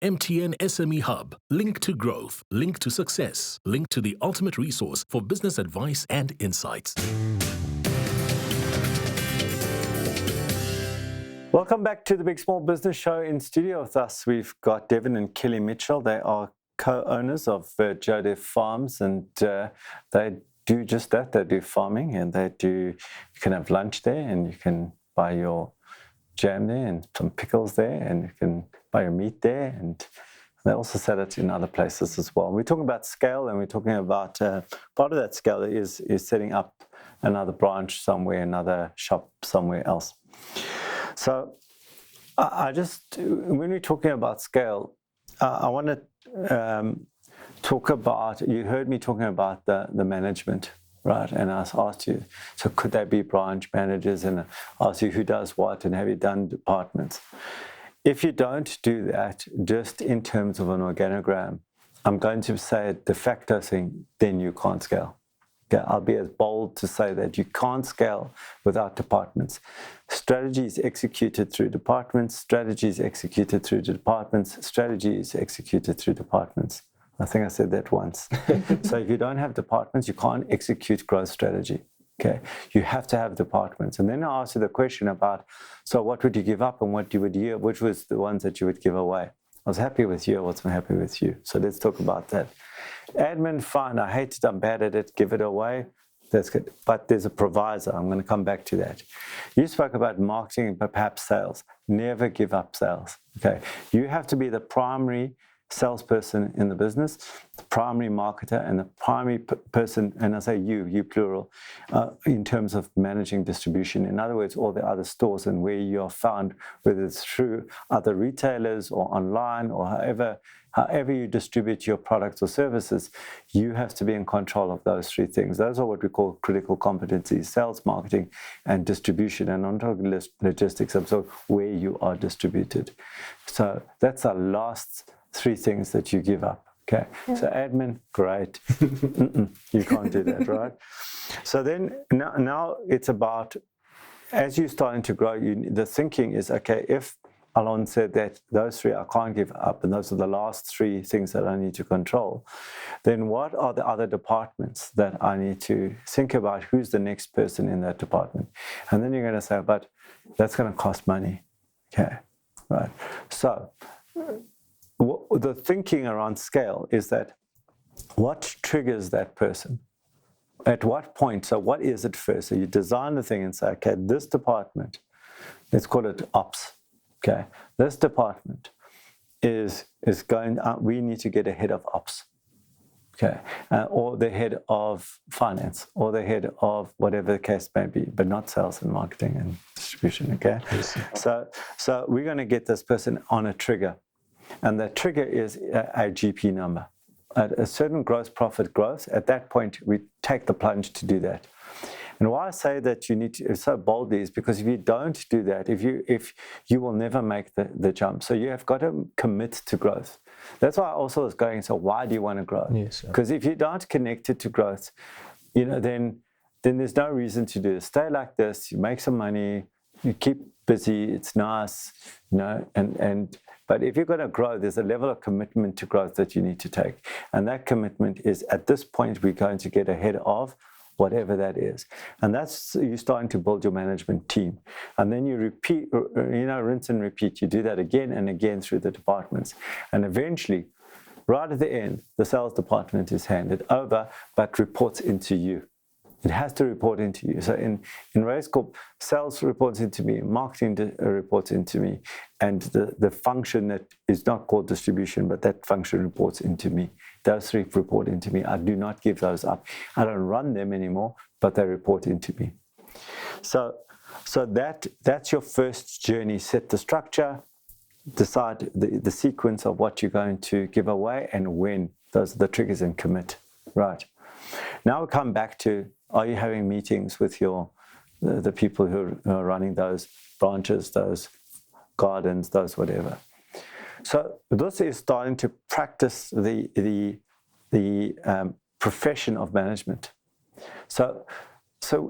MTN SME Hub. Link to growth. Link to success. Link to the ultimate resource for business advice and insights. Welcome back to the Big Small Business Show. In studio with us, we've got Devon and Kelly Mitchell. They are co-owners of Jodev Farms, and they do just that. They do farming, and you can have lunch there, and you can buy your jam there and some pickles there, and you can buy your meat there, and they also sell it in other places as well. We're talking about scale, and we're talking about part of that scale is setting up another branch somewhere, another shop somewhere else. So when we're talking about scale, I want to talk about, you heard me talking about the management, right? And I asked you, so could they be branch managers? And I asked you who does what, and have you done departments? If you don't do that, just in terms of an organogram, I'm going to say a de facto thing, then you can't scale. Okay, I'll be as bold to say that you can't scale without departments. Strategy is executed through departments. Strategy is executed through departments. Strategy is executed through departments. I think I said that once. So if you don't have departments, you can't execute growth strategy. Okay, you have to have departments. And then I asked you the question about, so what would you give up and what you would yield, which was the ones that you would give away? I was happy with you, I wasn't happy with you. So let's talk about that. Admin, fine, I hate it, I'm bad at it, give it away. That's good. But there's a proviso, I'm going to come back to that. You spoke about marketing and perhaps sales. Never give up sales. Okay, you have to be the primary salesperson in the business, the primary marketer, and the primary person, and I say you plural, in terms of managing distribution. In other words, all the other stores and where you are found, whether it's through other retailers or online or however you distribute your products or services, you have to be in control of those three things. Those are what we call critical competencies: sales, marketing, and distribution. And on top of logistics, so where you are distributed. So that's the last three things that you give up. Okay, so admin, great. You can't do that, right? So then now it's about, as you're starting to grow, the thinking is, okay, if Allon said that those three I can't give up, and those are the last three things that I need to control, then what are the other departments that I need to think about? Who's the next person in that department? And then you're going to say, but that's going to cost money. Okay, right. So the thinking around scale is that what triggers that person? At what point? So what is it first? So you design the thing and say, okay, this department, let's call it ops. Okay, this department is going, we need to get a head of ops. Okay, or the head of finance, or the head of whatever the case may be, but not sales and marketing and distribution. Okay, so we're going to get this person on a trigger. And the trigger is a GP number. At a certain gross profit growth, at that point, we take the plunge to do that. And why I say that you need to so boldly is because if you don't do that, if you will never make the jump. So you have got to commit to growth. That's why I also was going, so why do you want to grow? Yes, because if you don't connect it to growth, then there's no reason to do it. Stay like this, you make some money, you keep busy, it's nice, but if you're going to grow, there's a level of commitment to growth that you need to take. And that commitment is, at this point, we're going to get ahead of whatever that is. And that's, you're starting to build your management team. And then you repeat, rinse and repeat. You do that again and again through the departments. And eventually, right at the end, the sales department is handed over, but reports into you. It has to report into you. So in Raizcorp, sales reports into me, marketing reports into me, and the function that is not called distribution, but that function reports into me. Those three report into me. I do not give those up. I don't run them anymore, but they report into me. So that's your first journey. Set the structure, decide the sequence of what you're going to give away and when. Those are the triggers, and commit. Right. Now we come back to, are you having meetings with the people who are running those branches, those gardens, those whatever? So this is starting to practice the profession of management. So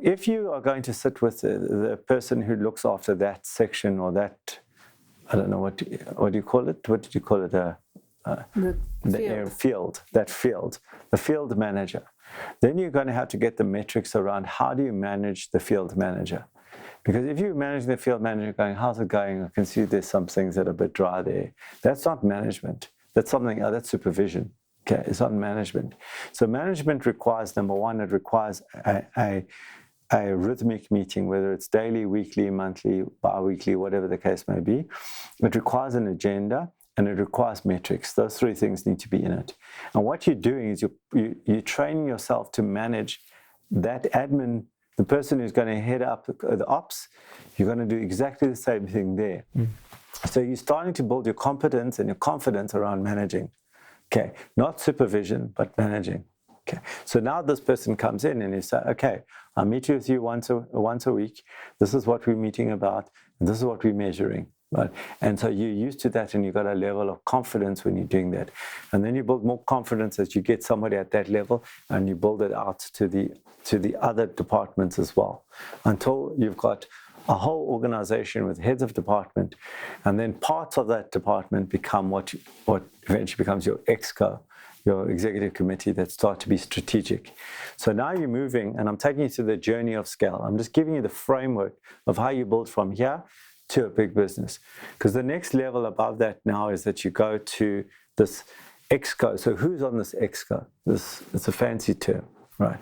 if you are going to sit with the person who looks after that section or that I don't know what do you call it? What did you call it? The field, the field manager. Then you're going to have to get the metrics around how do you manage the field manager. Because if you manage the field manager going, how's it going? I can see there's some things that are a bit dry there. That's not management. That's something, that's supervision. Okay, it's not management. So management requires, number one, it requires a rhythmic meeting, whether it's daily, weekly, monthly, bi-weekly, whatever the case may be. It requires an agenda and it requires metrics. Those three things need to be in it. And what you're doing is you're training yourself to manage that admin, the person who's going to head up the ops. You're going to do exactly the same thing there. So you're starting to build your competence and your confidence around managing. Okay, not supervision, but managing. Okay, so now this person comes in and you say, okay, I'll meet with you once a week. This is what we're meeting about. And this is what we're measuring. Right? And so you're used to that and you've got a level of confidence when you're doing that. And then you build more confidence as you get somebody at that level and you build it out to the other departments as well, until you've got a whole organization with heads of department, and then parts of that department become what eventually becomes your exco, your executive committee, that start to be strategic. So now you're moving, and I'm taking you through the journey of scale. I'm just giving you the framework of how you build from here to a big business. Because the next level above that now is that you go to this exco. So who's on this exco? It's a fancy term, right?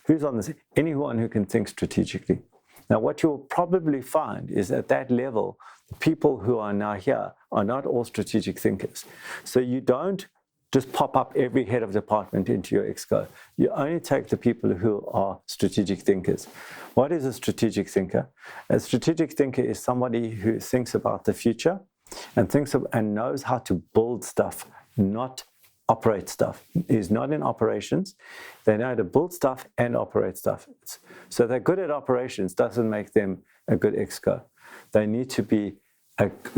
Who's on this? Anyone who can think strategically. Now, what you'll probably find is at that level, the people who are now here are not all strategic thinkers. So you don't just pop up every head of department into your exco. You only take the people who are strategic thinkers. What is a strategic thinker? A strategic thinker is somebody who thinks about the future and knows how to build stuff, not operate stuff. Is not in operations. They know how to build stuff and operate stuff. So they're good at operations doesn't make them a good exco. They need to be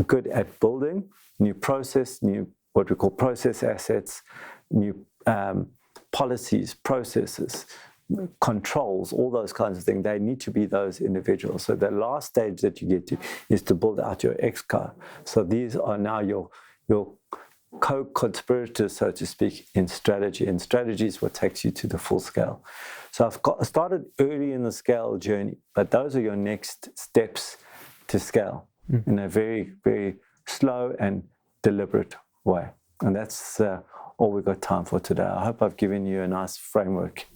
good at building new process, new what we call process assets, new policies, processes, controls, all those kinds of things. They need to be those individuals. So the last stage that you get to is to build out your exco. So these are now your co-conspirators, so to speak, in strategy. And strategy is what takes you to the full scale. So I've started early in the scale journey, but those are your next steps to scale in a very, very slow and deliberate way. And that's all we've got time for today. I hope I've given you a nice framework.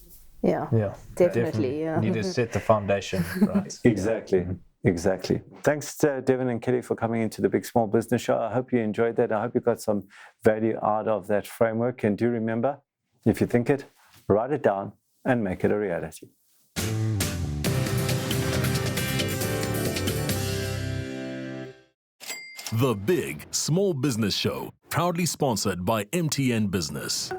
Yeah, definitely. Yeah. Need to set the foundation, right? Exactly. Thanks to Devon and Kelly for coming into the Big Small Business Show. I hope you enjoyed that. I hope you got some value out of that framework. And do remember, if you think it, write it down and make it a reality. The Big Small Business Show, proudly sponsored by MTN Business.